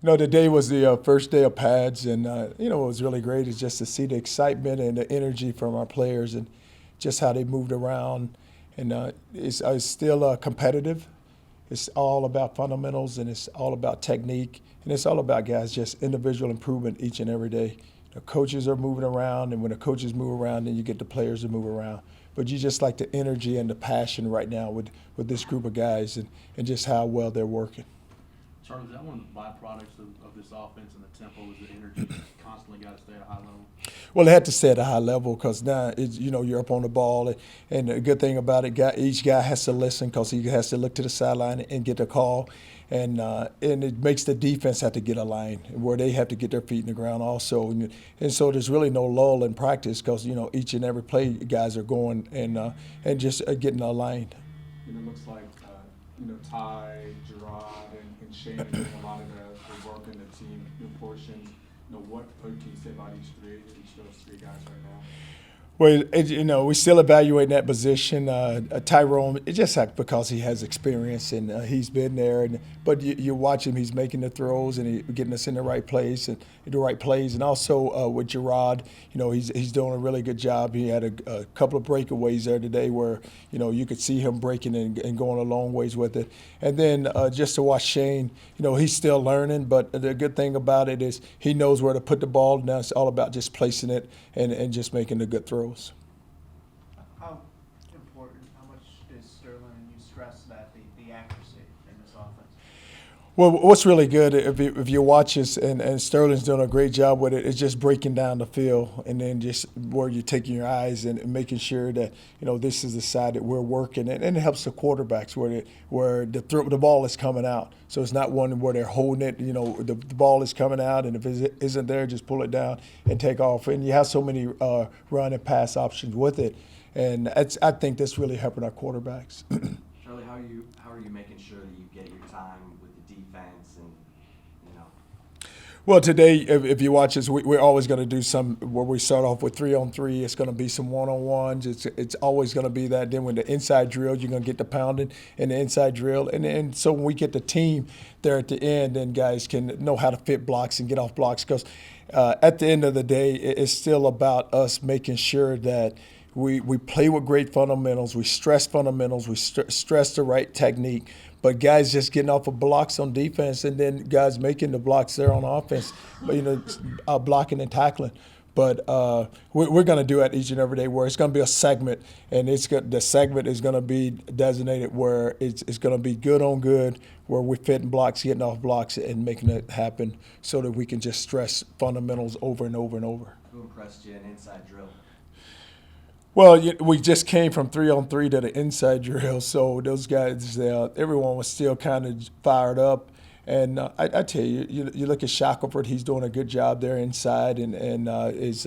Today was the first day of pads, and what was really great is just to see the excitement and the energy from our players, and just how they moved around. And it's still competitive. It's all about fundamentals, and it's all about technique, and it's all about guys just individual improvement each and every day. The coaches are moving around, and when the coaches move around, then you get the players to move around. But you just like the energy and the passion right now with this group of guys, and just how well they're working. Charlie, is that one of the byproducts of this offense and the tempo is the energy that's constantly got to stay at a high level? Well, they had to stay at a high level because now you're up on the ball, and the good thing about it, each guy has to listen because he has to look to the sideline and get the call, and it makes the defense have to get aligned where they have to get their feet in the ground also, and so there's really no lull in practice because each and every play guys are going and just getting aligned. It looks like Ty, Gerard, and Shane are doing a lot of the work in the team portion. What can you say about each of those three guys right now? Well, we're still evaluating that position. Tyrone, it's just because he has experience and he's been there. But you watch him; he's making the throws and he's getting us in the right place and the right plays. And also with Gerard, he's doing a really good job. He had a couple of breakaways there today where you could see him breaking and going a long ways with it. And then just to watch Shane, he's still learning. But the good thing about it is he knows where to put the ball. Now it's all about just placing it and just making the good throws. How important, how much is Sterling, and you stress that, the accuracy in this offense? Well, what's really good, if you watch this, and Sterling's doing a great job with it, is just breaking down the field and then just where you're taking your eyes and making sure that, this is the side that we're working. And it helps the quarterbacks where the ball is coming out. So it's not one where they're holding it, the ball is coming out, and if it isn't there, just pull it down and take off. And you have so many run and pass options with it. And I think that's really helping our quarterbacks. Charlie, how are you making sure that you get your time with the defense and Well, today, if you watch us, we're always going to do some where we start off with 3-on-3. It's going to be some one-on-ones. It's always going to be that. Then when the inside drill, you're going to get the pounding in the inside drill. And so when we get the team there at the end, then guys can know how to fit blocks and get off blocks. Because at the end of the day, it's still about us making sure that we play with great fundamentals. We stress fundamentals. We stress the right technique. But guys just getting off of blocks on defense, and then guys making the blocks there on offense, blocking and tackling. But we're going to do it each and every day where it's going to be a segment, and the segment is going to be designated where it's going to be good on good, where we're fitting blocks, getting off blocks, and making it happen so that we can just stress fundamentals over and over and over. Who impressed you in inside drill? Well, we just came from 3-on-3 to the inside drill, so those guys, everyone was still kind of fired up. And I tell you, you look at Shackelford, he's doing a good job there inside and is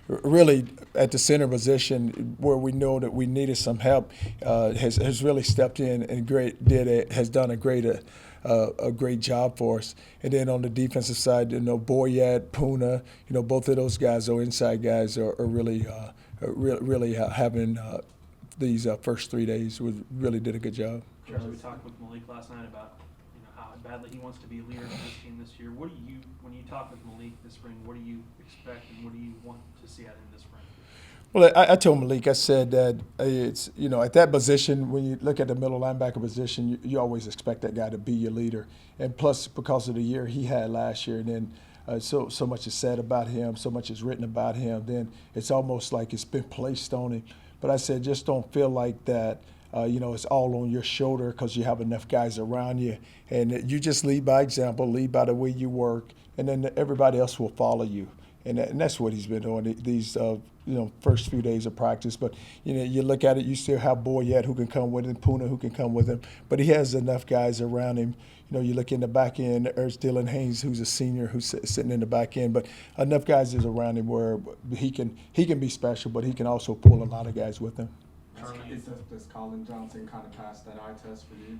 really at the center position where we know that we needed some help, has really stepped in and has done a great job for us. And then on the defensive side, Boyette, Puna, both of those guys, those inside guys, are really having these first 3 days. We really did a good job. Charlie, we talked with Malik last night about how badly he wants to be a leader on this team this year. What do you, when you talk with Malik this spring, what do you expect and what do you want to see out of him this spring? Well, I told Malik, I said that it's, at that position, when you look at the middle linebacker position, you always expect that guy to be your leader. And plus, because of the year he had last year, and then so much is said about him, so much is written about him, then it's almost like it's been placed on him. But I said, just don't feel like that, it's all on your shoulder because you have enough guys around you. And you just lead by example, lead by the way you work, and then everybody else will follow you. And that's what he's been doing these first few days of practice. But you look at it, you still have Boyette who can come with him, Puna who can come with him. But he has enough guys around him. You look in the back end, there's Dylan Haynes, who's a senior, who's sitting in the back end. But enough guys is around him where he can be special, but he can also pull a lot of guys with him. Does Colin Johnson kind of pass that eye test for you?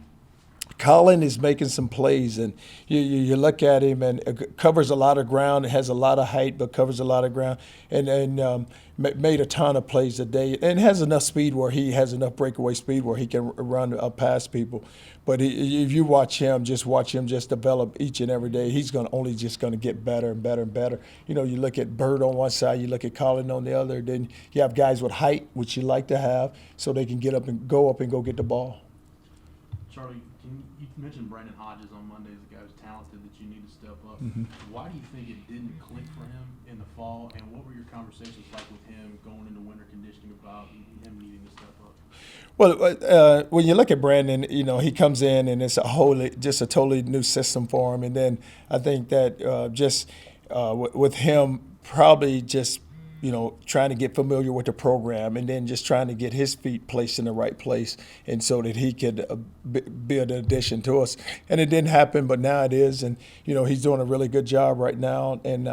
Colin is making some plays, and you look at him and covers a lot of ground. Has a lot of height, but covers a lot of ground, and made a ton of plays today, and has enough speed where he has enough breakaway speed where he can run past people. But if you watch him just develop each and every day. He's only going to get better and better and better. You know, you look at Bird on one side, you look at Colin on the other. Then you have guys with height, which you like to have, so they can get up and go get the ball. Charlie, you mentioned Brandon Hodges on Monday as a guy who's talented that you need to step up. Mm-hmm. Why do you think it didn't click for him in the fall, and what were your conversations like with him going into winter conditioning about him needing to step up? Well, when you look at Brandon, you know, he comes in and it's just a totally new system for him. And then I think that with him, probably just, you know, trying to get familiar with the program and then just trying to get his feet placed in the right place and so that he could be an addition to us. And it didn't happen, but now it is. And, you know, he's doing a really good job right now. And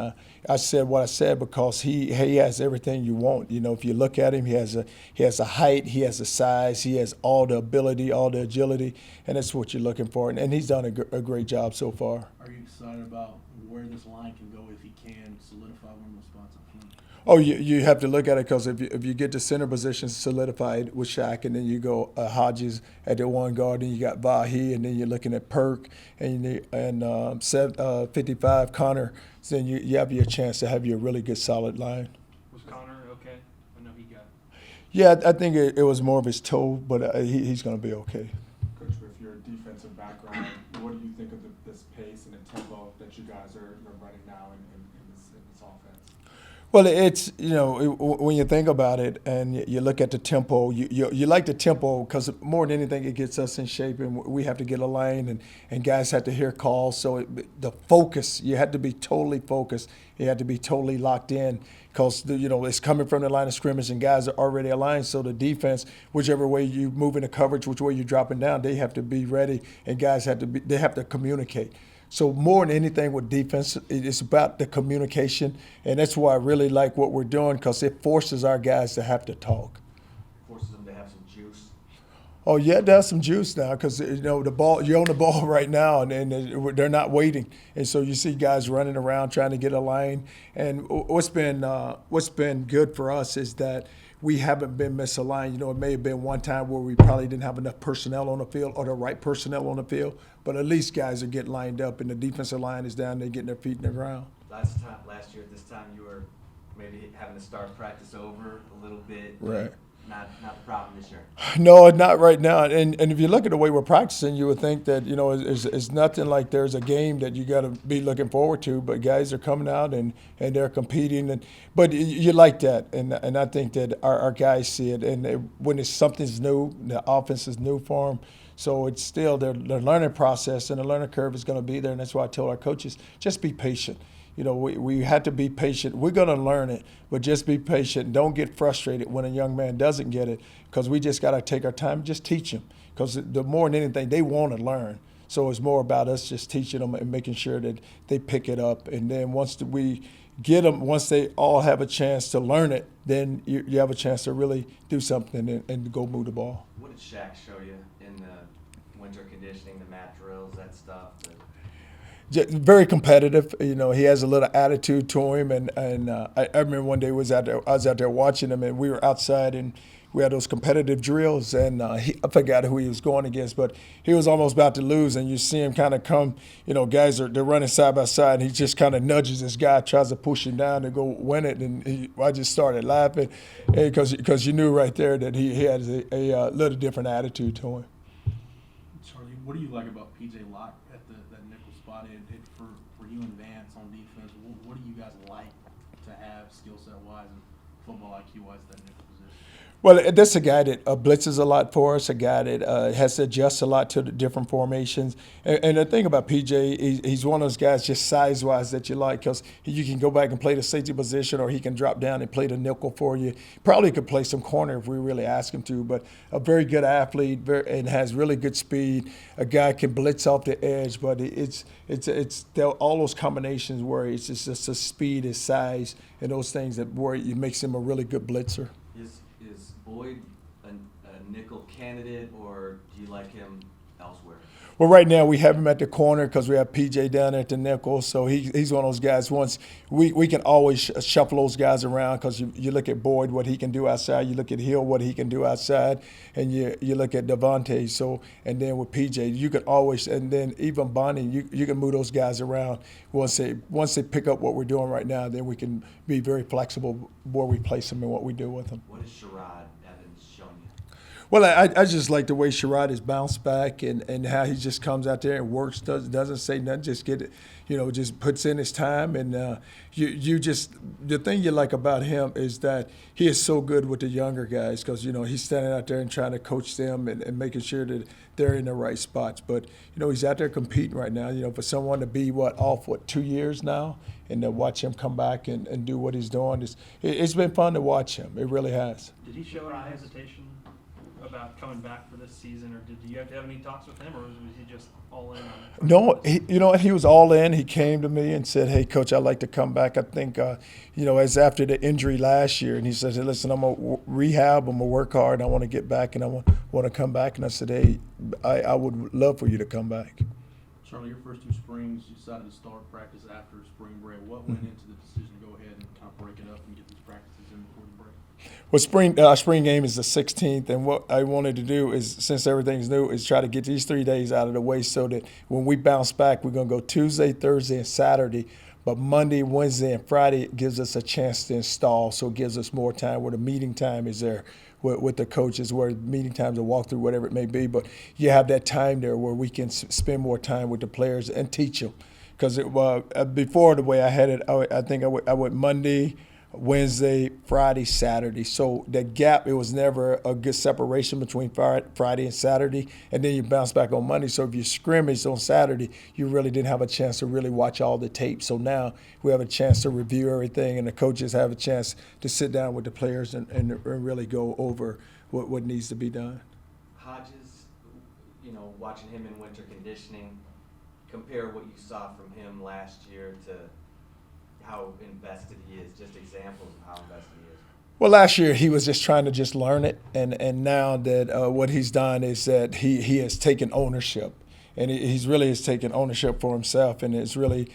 I said what I said because he has everything you want. You know, if you look at him, he has a height, he has a size, he has all the ability, all the agility, and that's what you're looking for. And he's done a great job so far. Are you excited about where this line can go if he can solidify one of those spots up front? Oh, you have to look at it because if you get the center position solidified with Shaq, and then you go Hodges at the one guard, and you got Vahi, and then you're looking at Perk and 55 Connor, so then you have your chance to have your really good solid line. Was Connor okay? I know he got. Yeah, I think it was more of his toe, but he's going to be okay. Coach, with your defensive background, what do you think of this pace and the tempo that you guys are running now in this offense? Well, it's, you know, when you think about it and you look at the tempo, you like the tempo because more than anything, it gets us in shape, and we have to get aligned, and guys have to hear calls. So the focus, you had to be totally focused. You had to be totally locked in because, you know, it's coming from the line of scrimmage and guys are already aligned. So the defense, whichever way you move into coverage, which way you're dropping down, they have to be ready, and guys have to communicate. So more than anything with defense, it's about the communication, and that's why I really like what we're doing because it forces our guys to have to talk. Forces them to have some juice. Oh yeah, there's some juice now because, you know, the ball, you're on the ball right now, and they're not waiting, and so you see guys running around trying to get a line. And what's been good for us is that we haven't been misaligned. You know, it may have been one time where we probably didn't have enough personnel on the field or the right personnel on the field, but at least guys are getting lined up, and the defensive line is down there getting their feet in the ground. Last year at this time, you were maybe having to start practice over a little bit. Right. Not the problem this year. No, not right now. And if you look at the way we're practicing, you would think that, you know, it's nothing like there's a game that you got to be looking forward to. But guys are coming out and they're competing. But you like that. And I think that our guys see it. And when something's new, the offense is new for them. So it's still their learning process, and the learning curve is going to be there. And that's why I told our coaches, just be patient. You know, we had to be patient. We're going to learn it, but just be patient. Don't get frustrated when a young man doesn't get it, because we just got to take our time and just teach them. Because the more than anything, they want to learn. So it's more about us just teaching them and making sure that they pick it up. And then once we get them, once they all have a chance to learn it, then you have a chance to really do something and go move the ball. What did Shaq show you in the winter conditioning, the mat drills, that stuff? Very competitive. You know, he has a little attitude to him, and I remember one day I was out there watching him, and we were outside, and we had those competitive drills, and I forgot who he was going against, but he was almost about to lose, and you see him kind of come. You know, they're running side by side, and he just kind of nudges this guy, tries to push him down to go win it, and I just started laughing because you knew right there that he had a little different attitude to him. Charlie, what do you like about P.J. Locke at that nickel spot? For you and Vance on defense, what do you guys like to have skill set wise and football IQ wise at that nickel position? Well, that's a guy that blitzes a lot for us, a guy that has to adjust a lot to the different formations. And the thing about PJ, he's one of those guys just size-wise that you like, because you can go back and play the safety position, or he can drop down and play the nickel for you. Probably could play some corner if we really ask him to, but a very good athlete and has really good speed. A guy can blitz off the edge, but it's all those combinations where it's just the speed, his size, and those things that where it makes him a really good blitzer. Is Boyd a nickel candidate, or do you like him elsewhere? Well, right now we have him at the corner because we have PJ down at the nickel. So he's one of those guys. Once we can always shuffle those guys around because you look at Boyd, what he can do outside. You look at Hill, what he can do outside, and you look at Devontae. So and then with PJ, you can always, and then even Bonnie, you can move those guys around. Once they pick up what we're doing right now, then we can be very flexible where we place them and what we do with them. What has Sherrod Evans shown you? Well, I just like the way Sherrod has bounced back and how he just comes out there and works, doesn't say nothing, just get it, just puts in his time. And you just, the thing you like about him is that he is so good with the younger guys because, he's standing out there and trying to coach them and making sure that they're in the right spots. But, he's out there competing right now, for someone to be, off 2 years now and to watch him come back and do what he's doing. It's been fun to watch him. It really has. Did he show any hesitation about coming back for this season, or did you have to have any talks with him, or was he just all in on it? No, he was all in. He came to me and said, "Hey, Coach, I'd like to come back." I think, as after the injury last year, and he said, "Hey, listen, I'm gonna rehab. I'm gonna work hard. And I want to get back, and I want to come back." And I said, "Hey, I would love for you to come back." Charlie, your first 2 springs, you decided to start practice after spring break. What went into the decision to go ahead and kind of break it up and get these practices in before the break? Well, spring game is the 16th, and what I wanted to do is, since everything's new, is try to get these 3 days out of the way so that when we bounce back, we're going to go Tuesday, Thursday, and Saturday. But Monday, Wednesday, and Friday gives us a chance to install, so it gives us more time where the meeting time is there with the coaches, where meeting times or walkthrough, whatever it may be. But you have that time there where we can spend more time with the players and teach them. Because before, the way I had it, I think I went Monday, Wednesday, Friday, Saturday. So the gap, it was never a good separation between Friday and Saturday, and then you bounce back on Monday. So if you scrimmaged on Saturday, you really didn't have a chance to really watch all the tape. So now we have a chance to review everything, and the coaches have a chance to sit down with the players and really go over what needs to be done. Hodges, watching him in winter conditioning, compare what you saw from him last year to how invested he is, just examples of how invested he is. Well, last year he was just trying to just learn it, and now that what he's done is that he has taken ownership, and he's really has taken ownership for himself, and it's really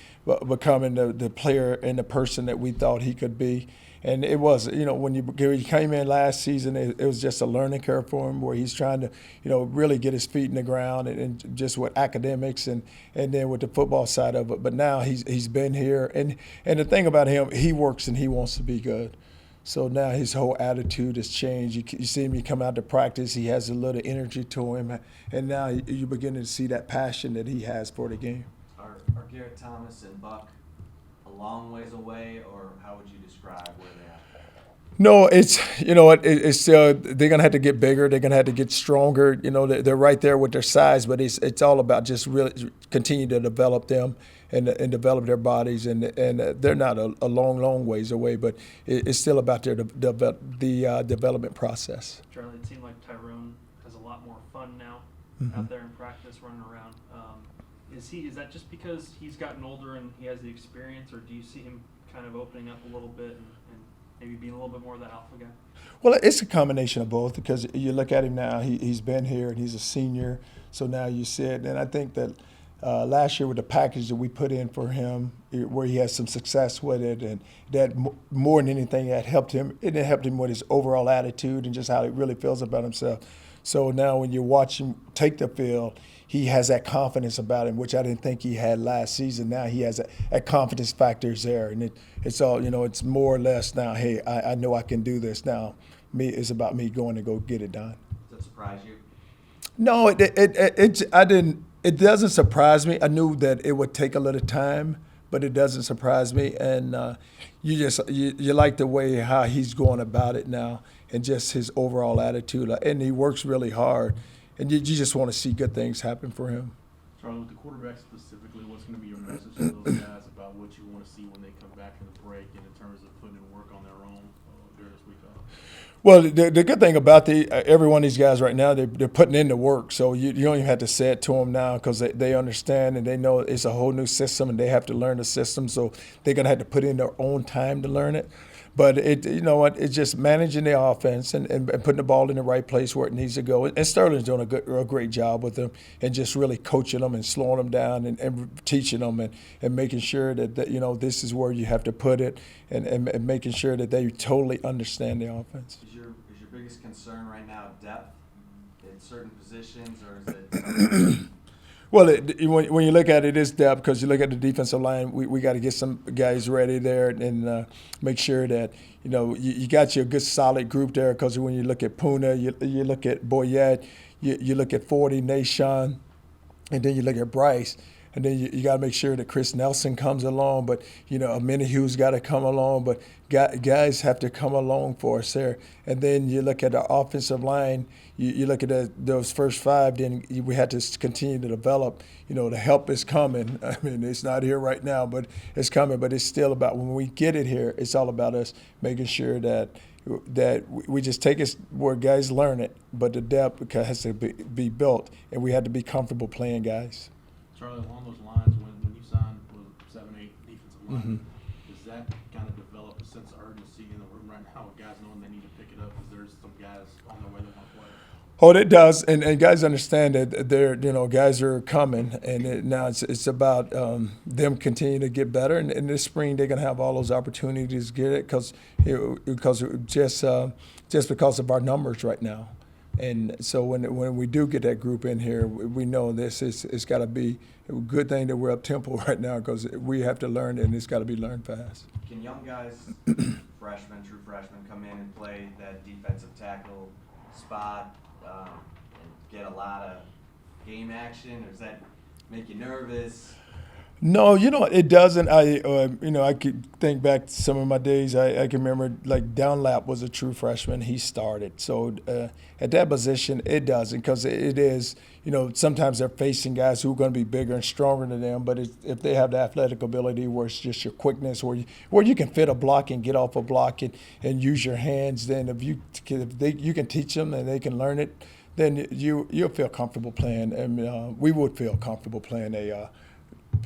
becoming the player and the person that we thought he could be. And it was, when he came in last season, it was just a learning curve for him where he's trying to, really get his feet in the ground and just with academics and then with the football side of it. But now he's been here. And the thing about him, he works and he wants to be good. So now his whole attitude has changed. You see him, come out to practice, he has a little energy to him. And now you're beginning to see that passion that he has for the game. Are Garrett Thomas and Buck a long ways away, or how would you describe where they're at? No, it's still, they're gonna have to get bigger. They're gonna have to get stronger. They're right there with their size, but it's all about just really continue to develop them and develop their bodies. And they're not a long ways away, but it's still about their development process. Charlie, it seemed like Tyrone has a lot more fun now out there in practice, running around. Is that just because he's gotten older and he has the experience, or do you see him kind of opening up a little bit and maybe being a little bit more of that alpha guy? Well, it's a combination of both because you look at him now, he's been here and he's a senior, so now you see it. And I think that last year with the package that we put in for him, where he had some success with it, and that more than anything, that helped him. It helped him with his overall attitude and just how he really feels about himself. So now when you watch him take the field, he has that confidence about him, which I didn't think he had last season. Now he has that confidence factor is there, and it's all, it's more or less now, hey, I know I can do this now. It's about me going to go get it done. Does that surprise you? No, I didn't. It doesn't surprise me. I knew that it would take a little time, but it doesn't surprise me. And you like the way how he's going about it now, and just his overall attitude. And he works really hard, and you just want to see good things happen for him. Charlie, with the quarterback specifically, what's going to be your message to those guys about what you want to see when they come back in the break, and in terms of putting in work on their own during this week off? Well, the good thing about every one of these guys right now, they're putting in the work. So you don't even have to say it to them now because they understand and they know it's a whole new system and they have to learn the system. So they're going to have to put in their own time to learn it. But you know what? It's just managing the offense and putting the ball in the right place where it needs to go. And Sterling's doing a great job with them and just really coaching them and slowing them down and teaching them and making sure that you know this is where you have to put it and making sure that they totally understand the offense. Is your biggest concern right now depth in certain positions, or is it? Well, when you look at it, it's depth because you look at the defensive line. We got to get some guys ready there and make sure that you know you got your good solid group there. Because when you look at Puna, you look at Boyette, you look at 40 Nashon, and then you look at Bryce. And then you got to make sure that Chris Nelson comes along, but you know, Hugh's got to come along, but guys have to come along for us there. And then you look at the offensive line. You look at those first five. Then we had to continue to develop. You know, the help is coming. I mean, it's not here right now, but it's coming. But it's still about when we get it here. It's all about us making sure that we just take it where guys learn it, but the depth has to be built, and we had to be comfortable playing guys. Charlie, along those lines, when you signed with 7, 8 defensive line, does that kind of develop a sense of urgency in the room right now with guys knowing they need to pick it up because there's some guys on their way that want to play? Oh, it does, and guys understand that guys are coming, and now it's about them continuing to get better. And in this spring, they're gonna have all those opportunities to get it because just because of our numbers right now. And so when we do get that group in here, we know it's got to be a good thing that we're up tempo right now because we have to learn it, and it's got to be learned fast. Can young guys, true freshmen, come in and play that defensive tackle spot and get a lot of game action, or does that make you nervous? No, it doesn't. I could think back to some of my days. I can remember like Dunlap was a true freshman. He started. So at that position, it doesn't because it is, sometimes they're facing guys who are going to be bigger and stronger than them. But if they have the athletic ability where it's just your quickness, where you can fit a block and get off a block and use your hands, then if you can teach them and they can learn it, then you'll feel comfortable playing. And we would feel comfortable playing a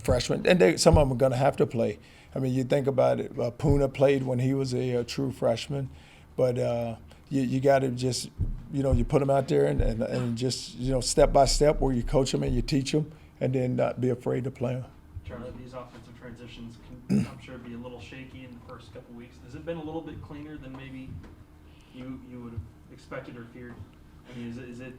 freshman, and some of them are going to have to play. I mean, you think about it. Puna played when he was a true freshman, but you got to just, you put them out there and just, step by step where you coach them and you teach them, and then not be afraid to play them. Charlie, these offensive transitions can, I'm sure, be a little shaky in the first couple weeks. Has it been a little bit cleaner than maybe you would have expected or feared? I mean, is it?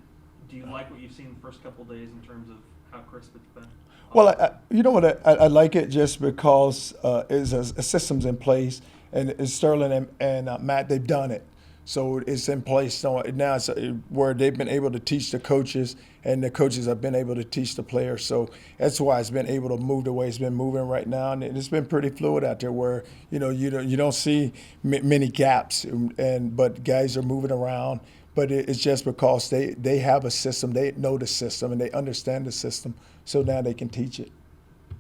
Do you like what you've seen the first couple days in terms of how crisp it's been? Well, you know what? I like it just because it's a system's in place, and it's Sterling and Matt, they've done it. So it's in place. So now it's where they've been able to teach the coaches, and the coaches have been able to teach the players. So that's why it's been able to move the way it's been moving right now, and it's been pretty fluid out there. Where you don't see many gaps, but guys are moving around. But it's just because they have a system, they know the system, and they understand the system, so now they can teach it.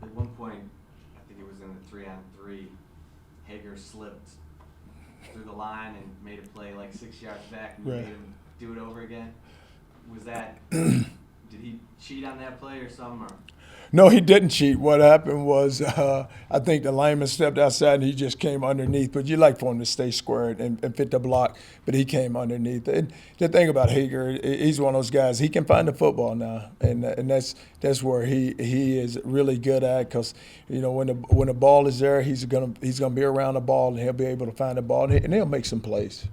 At one point, I think it was in the 3-on-3, Hager slipped through the line and made a play like 6 yards back and Right. made him do it over again. Was that, did he cheat on that play or something? Or? No, he didn't cheat. What happened was I think the lineman stepped outside and he just came underneath. But you like for him to stay squared and fit the block, but he came underneath. And the thing about Hager, he's one of those guys. He can find the football now, and that's where he is really good at. Because when the ball is there, he's gonna be around the ball and he'll be able to find the ball and he'll make some plays.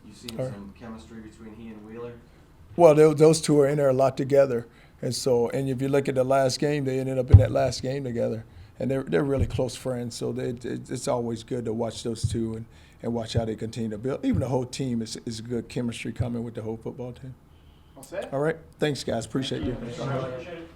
You seen some chemistry between he and Wheeler? Well, those two are in there a lot together. And if you look at the last game, they ended up in that last game together, and they're really close friends. So it's always good to watch those two and watch how they continue to build. Even the whole team is good chemistry coming with the whole football team. All set? All right, thanks guys, appreciate you. Appreciate it.